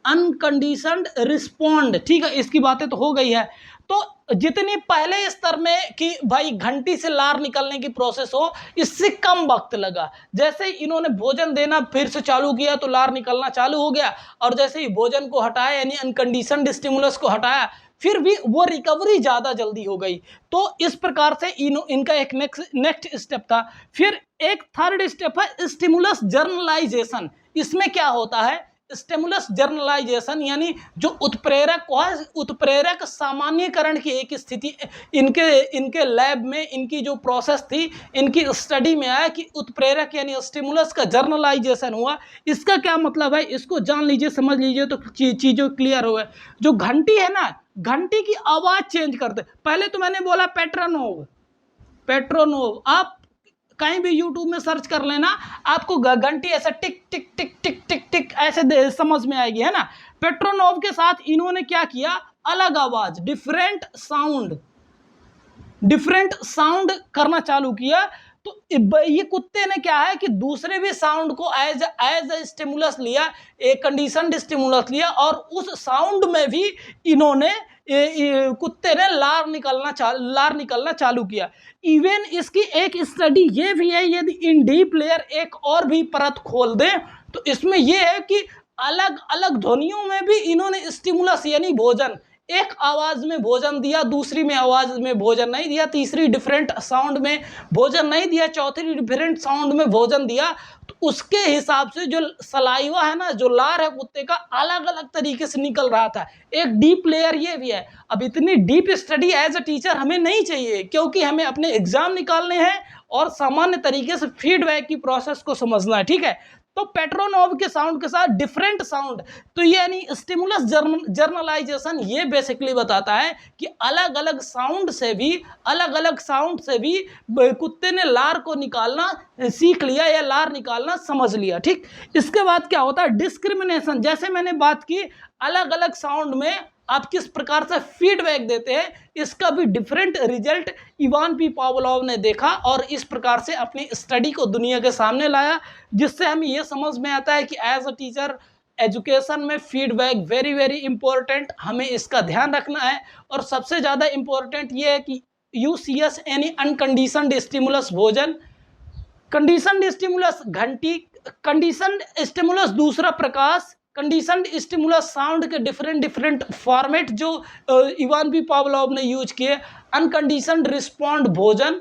अनकंडीशनड रिस्पॉन्ड। ठीक है, इसकी बातें तो हो गई है। तो जितनी पहले स्तर में कि भाई घंटी से लार निकलने की प्रोसेस हो, इससे कम वक्त लगा। जैसे इन्होंने भोजन देना फिर से चालू किया तो लार निकलना चालू हो गया, और जैसे ही भोजन को हटाया यानी अनकंडीशनड स्टिमुलस को हटाया, फिर भी वो रिकवरी ज़्यादा जल्दी हो गई। तो इस प्रकार से इनका एक नेक्स्ट स्टेप था। फिर एक थर्ड स्टेप है स्टिमुलस जर्नलाइजेशन। इसमें क्या होता है, स्टिमुलस जर्नलाइजेशन, यानी जो उत्प्रेरक को है, उत्प्रेरक सामान्यकरण की एक स्थिति इनके लैब में, इनकी जो प्रोसेस थी, इनकी स्टडी में आया कि उत्प्रेरक यानी स्टिमुलस का जर्नलाइजेशन हुआ। इसका क्या मतलब है, इसको जान लीजिए, समझ लीजिए तो चीज़ों क्लियर हो गए। जो घंटी है ना, घंटी की आवाज़ चेंज करते, पहले तो मैंने बोला पेट्रोनोव, आप कहीं भी यूट्यूब में सर्च कर लेना, आपको घंटी ऐसा टिक टिक टिक टिक टिक टिक ऐसे समझ में आएगी, है ना। पेट्रोनोव के साथ इन्होंने क्या किया, अलग आवाज, डिफरेंट साउंड करना चालू किया। तो ये कुत्ते ने क्या है कि दूसरे भी साउंड को एज ए स्टिमुलस लिया, एक कंडीशनड स्टिमुलस लिया, और उस साउंड में भी इन्होंने कुत्ते ने लार निकलना चालू किया। इवन इसकी एक स्टडी ये भी है, यदि इन डीप लेयर एक और भी परत खोल दें तो इसमें यह है कि अलग अलग ध्वनियों में भी इन्होंने स्टिमुलस यानी भोजन, एक आवाज में भोजन दिया, दूसरी में आवाज में भोजन नहीं दिया, तीसरी डिफरेंट साउंड में भोजन नहीं दिया, चौथी डिफरेंट साउंड में भोजन दिया। तो उसके हिसाब से जो सलाइवा है ना, जो लार है कुत्ते का, अलग अलग तरीके से निकल रहा था। एक डीप लेयर ये भी है। अब इतनी deep study as a teacher हमें नहीं चाहिए, क्योंकि हमें अपने एग्जाम निकालने हैं और सामान्य तरीके से फीडबैक की प्रोसेस को समझना है। ठीक है, तो पेट्रोनोव के साउंड के साथ डिफरेंट साउंड, तो ये यानी स्टिमुलस जर्नलाइजेशन ये बेसिकली बताता है कि अलग अलग साउंड से भी कुत्ते ने लार को निकालना सीख लिया या लार निकालना समझ लिया। ठीक, इसके बाद क्या होता है, डिस्क्रिमिनेशन। जैसे मैंने बात की अलग अलग साउंड में आप किस प्रकार से फीडबैक देते हैं, इसका भी different result Ivan P Pavlov ने देखा और इस प्रकार से अपनी स्टडी को दुनिया के सामने लाया, जिससे हमें यह समझ में आता है कि एज अ टीचर एजुकेशन में फीडबैक वेरी वेरी इंपॉर्टेंट, हमें इसका ध्यान रखना है। और सबसे ज़्यादा इंपॉर्टेंट ये है कि यूसीएस यानी अनकंडीशनड स्टिमुलस भोजन, कंडीशनड स्टिमुलस घंटी, कंडीशनड स्टिमुलस दूसरा प्रकाश, कंडीशनड स्टिमुलस साउंड के डिफरेंट फॉर्मेट जो इवान पी पावलोव ने यूज किए, अनकंडीशनड रिस्पॉन्ड भोजन,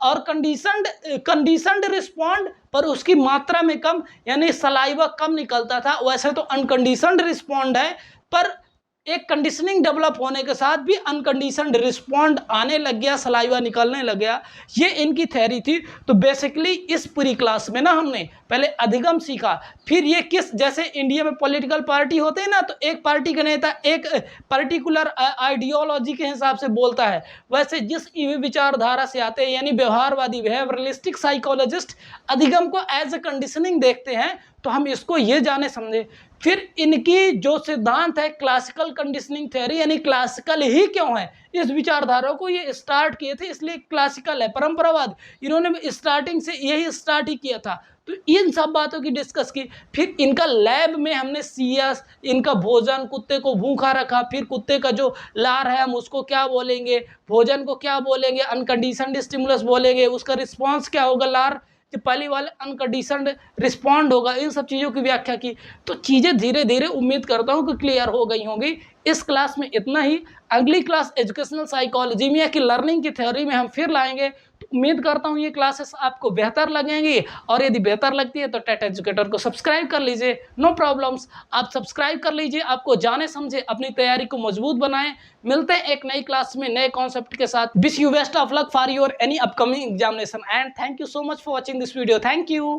और कंडीशनड रिस्पॉन्ड पर उसकी मात्रा में कम, यानी सलाइवा कम निकलता था। वैसे तो अनकंडीशनड रिस्पॉन्ड है, पर एक कंडीशनिंग डेवलप होने के साथ भी अनकंडीशनड रिस्पॉन्ड आने लग गया, सलाइवा निकलने लग गया। ये इनकी थ्योरी थी। तो बेसिकली इस पूरी क्लास में ना हमने पहले अधिगम सीखा, फिर ये किस, जैसे इंडिया में पॉलिटिकल पार्टी होते हैं ना, तो एक पार्टी का नेता एक पर्टिकुलर आइडियोलॉजी के हिसाब से बोलता है, वैसे जिस विचारधारा से आते हैं यानी व्यवहारवादी, बिहेवियरलिस्टिक साइकोलॉजिस्ट अधिगम को एज ए कंडीशनिंग देखते हैं। तो हम इसको ये जाने समझे फिर इनकी जो सिद्धांत है क्लासिकल कंडीशनिंग थ्योरी, यानी क्लासिकल ही क्यों है, इस विचारधारा को ये स्टार्ट किए थे, इसलिए क्लासिकल है, परंपरावाद इन्होंने स्टार्टिंग से यही स्टार्ट ही किया था। तो इन सब बातों की डिस्कस की। फिर इनका लैब में हमने सीएस, इनका भोजन, कुत्ते को भूखा रखा, फिर कुत्ते का जो लार है हम उसको क्या बोलेंगे, भोजन को क्या बोलेंगे, अनकंडीशनड स्टिमुलस बोलेंगे, उसका रिस्पॉन्स क्या होगा, लार कि पहली वाले अनकंडीशनड रिस्पॉन्ड होगा, इन सब चीज़ों की व्याख्या की। तो चीज़ें धीरे धीरे उम्मीद करता हूँ कि क्लियर हो गई होंगी। इस क्लास में इतना ही। अगली क्लास एजुकेशनल साइकोलॉजी में या कि लर्निंग की थ्योरी में हम फिर लाएंगे। तो उम्मीद करता हूँ ये क्लासेस आपको बेहतर लगेंगी, और यदि बेहतर लगती है तो टेट एजुकेटर को सब्सक्राइब कर लीजिए, नो प्रॉब्लम्स, आप सब्सक्राइब कर लीजिए। आपको जाने समझे अपनी तैयारी को मजबूत बनाएं। मिलते हैं एक नई क्लास में नए कॉन्सेप्ट के साथ। Wish you best of luck for your any upcoming examination and thank you so much for watching this video. Thank you.